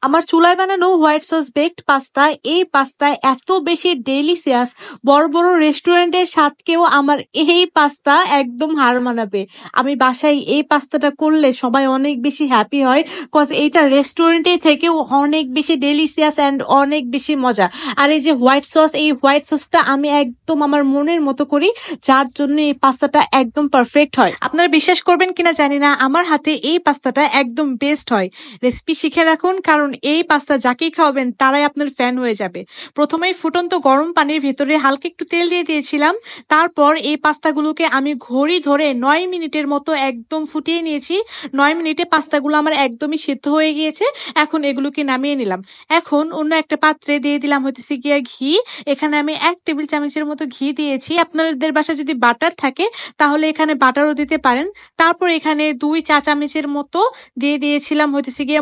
আমার চুলায় বানানো হোয়াইট সস বেকড পাস্তা, এই পাস্তা এত বেশি ডেলিসিয়াস, বড় বড় রেস্টুরেন্টের স্বাদকেও আমার এই পাস্তা একদম হার মানাবে। আমি বাসায় এই পাস্তাটা করলে সবাই অনেক বেশি হ্যাপি হয়, কজ এইটা রেস্টুরেন্টের থেকেও অনেক বেশি ডেলিসিয়াস অ্যান্ড অনেক বেশি মজা। আর এই যে হোয়াইট সস, এই হোয়াইট সসটা আমি একদম আমার মনের মতো করি, যার জন্য এই পাস্তাটা একদম পারফেক্ট হয়। আপনারা বিশ্বাস করবেন কিনা জানি না, আমার হাতে এই পাস্তাটা একদম বেস্ট হয়। রেসিপি শিখে রাখুন, কারণ এই পাস্তা যাকেই খাওয়াবেন তারাই আপনার ফ্যান হয়ে যাবে। প্রথমেই ফুটন্ত গরম পানির ভেতরে হালকা একটু তেল দিয়ে দিয়েছিলাম। তারপর এই পাস্তাগুলোকে আমি ঘড়ি ধরে 9 মিনিটের মতো একদম ফুটিয়ে নিয়েছি। 9 মিনিটে পাস্তাগুলো আমার একদমই সিদ্ধ হয়ে গিয়েছে। এখন এগুলোকে নামিয়ে নিলাম। এখন অন্য একটা পাত্রে দিয়ে দিলাম হইতেছে গিয়া ঘি। এখানে আমি 1 টেবিল চামচের মতো ঘি দিয়েছি। আপনাদের বাসায় যদি বাটার থাকে তাহলে এখানে বাটারও দিতে পারেন। তারপর এখানে 2 চা চামচের মতো দিয়ে দিয়েছিলাম হইতেছে গিয়ে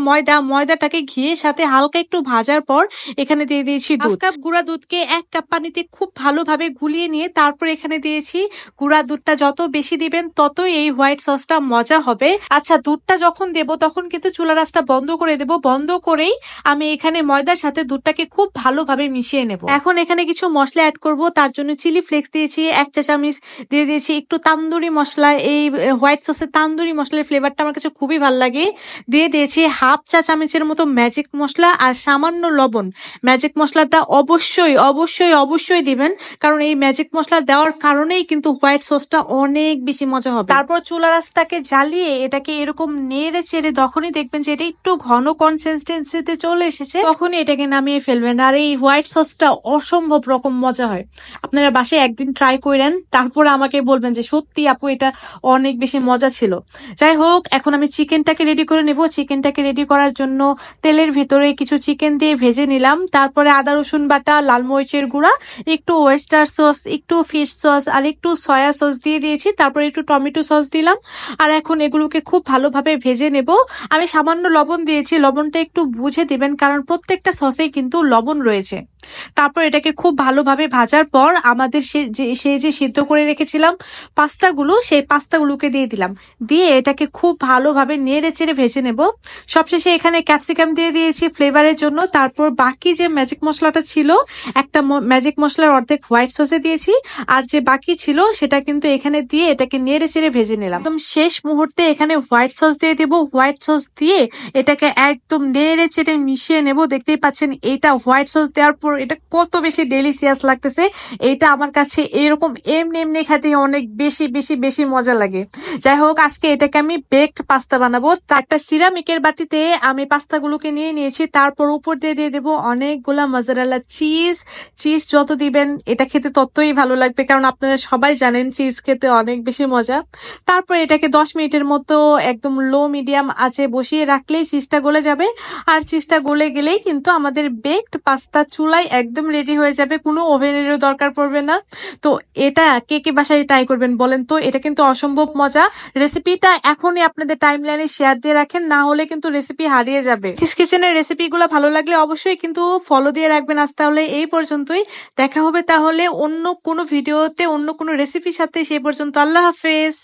ময়দাটাকে ঘিয়ের সাথে হালকা একটু ভাজার পর এখানে দিয়ে দিয়েছি দুধ। 1 কাপ গুঁড়া দুধকে 1 কাপ পানিতে খুব ভালোভাবে গুলিয়ে নিয়ে তারপর এখানে দিয়েছি গুঁড়া দুধটা। যত বেশি দিবেন ততই এই হোয়াইট সসটা মজা হবে। আচ্ছা, দুধটা যখন দেব তখন কিন্তু চুলা রাসটা বন্ধ করে দেব। বন্ধ করেই আমি এখানে ময়দার সাথে দুধটাকে খুব ভালোভাবে মিশিয়ে নেব। এখন এখানে কিছু মশলা অ্যাড করব। তার জন্য চিলি ফ্লেক্স দিয়েছি 1 চা চামচ, দিয়ে দিয়েছি একটু তান্দুরি মশলা। এই হোয়াইট সসে তান্দুরি মশলার ফ্লেভারটা আমার কাছে খুবই ভালো লাগে। দিয়ে দিয়েছি 1/2 চা চামচের মতো ম্যাজিক মশলা আর সামান্য লবণ। ম্যাজিক মশলাটা অবশ্যই অবশ্যই অবশ্যই দিবেন, কারণ এই ম্যাজিক মশলা দেওয়ার কারণেই কিন্তু হোয়াইট সসটা অনেক বেশি মজা হবে। তারপর চুলা রাসটাকে জ্বালিয়ে এটাকে এরকম নেড়ে চেড়ে যখনই দেখবেন যে এটা একটু ঘন কনসিস্টেন্সিতে চলে এসেছে, তখনই এটাকে নামিয়ে ফেলবেন। আর এই হোয়াইট সসটা অসম্ভব রকম মজা হয়। আপনারা বাসায় একদিন ট্রাই করেন, তারপরে আমাকে বলবেন যে সত্যি আপু এটা অনেক বেশি মজা ছিল। যাই হোক, এখন আমি চিকেনটাকে রেডি করে নেব। চিকেনটাকে রেডি করার জন্য তেলের ভিতরে কিছু চিকেন দিয়ে ভেজে নিলাম। তারপরে আদা রসুন বাটা, লাল মরিচের গুঁড়া, একটু ওয়েস্টার সস, একটু ফিশ সস আর একটু সয়া সস দিয়ে দিয়েছি। তারপরে একটু টমেটো সস দিলাম। আর এখন এগুলোকে খুব ভালোভাবে ভেজে নেব। আমি সামান্য লবণ দিয়েছি, লবণটা একটু বুঝে দিবেন, কারণ প্রত্যেকটা সসেই কিন্তু লবণ রয়েছে। তারপর এটাকে খুব ভালোভাবে ভাজার পর আমাদের সে যে সিদ্ধ করে রেখেছিলাম পাস্তাগুলো, সেই পাস্তাগুলোকে দিয়ে দিলাম। দিয়ে এটাকে খুব ভালোভাবে নেড়ে চেড়ে ভেজে নেব। সবশেষে এখানে ক্যাপসিকাম দিয়ে দিয়েছি ফ্লেভারের জন্য। তারপর বাকি যে ম্যাজিক মশলাটা ছিল, একটা ম্যাজিক মশলার অর্ধেক হোয়াইট সসে দিয়েছি, আর যে বাকি ছিল সেটা কিন্তু এখানে দিয়ে এটাকে নেড়ে চেড়ে ভেজে নিলাম। একদম শেষ মুহূর্তে এখানে হোয়াইট সস দিয়ে দিব। হোয়াইট সস দিয়ে এটাকে একদম নেড়ে চেড়ে মিশিয়ে নেব। দেখতেই পাচ্ছেন এটা হোয়াইট সস দেওয়ার পর এটা কত বেশি ডেলিসিয়াস লাগতেছে। এটা আমার কাছে এরকম এমনি এমনি খেতে অনেক বেশি বেশি বেশি মজা লাগে। যাই হোক, আজকে এটাকে আমি বেকড পাস্তা বানাবো। একটা সিরামিকের বাটিতে আমি পাস্তাগুলোকে নিয়ে নিয়েছি। তারপর উপর দিয়ে দিয়ে দেবো অনেকগুলা মজারেলা চিজ। চিজ যত দিবেন এটা খেতে ততই ভালো লাগবে, কারণ আপনারা সবাই জানেন চিজ খেতে অনেক বেশি মজা। তারপর এটাকে 10 মিনিটের মতো একদম লো মিডিয়াম আঁচে বসিয়ে রাখলেই চিজটা গলে যাবে। আর চিজটা গলে গেলেই কিন্তু আমাদের বেকড পাস্তা চুলায় একদম রেডি হয়ে যাবে, কোনো ওভেনেরও দরকার পড়বে না। তো এটা কে কে বাসায় ট্রাই করবেন বলেন তো? এটা কিন্তু অসম্ভব মজা। রেসিপিটা এখনই আপনাদের টাইমলাইনে শেয়ার দিয়ে রাখেন, না হলে কিন্তু রেসিপি হারিয়ে যাবে। কিস কিচেনের রেসিপিগুলো ভালো লাগলে অবশ্যই কিন্তু ফলো দিয়ে রাখবেন। আজ তাহলে এই পর্যন্তই, দেখা হবে তাহলে অন্য কোনো ভিডিওতে অন্য কোনো রেসিপির সাথে। সেই পর্যন্ত আল্লাহ হাফেজ।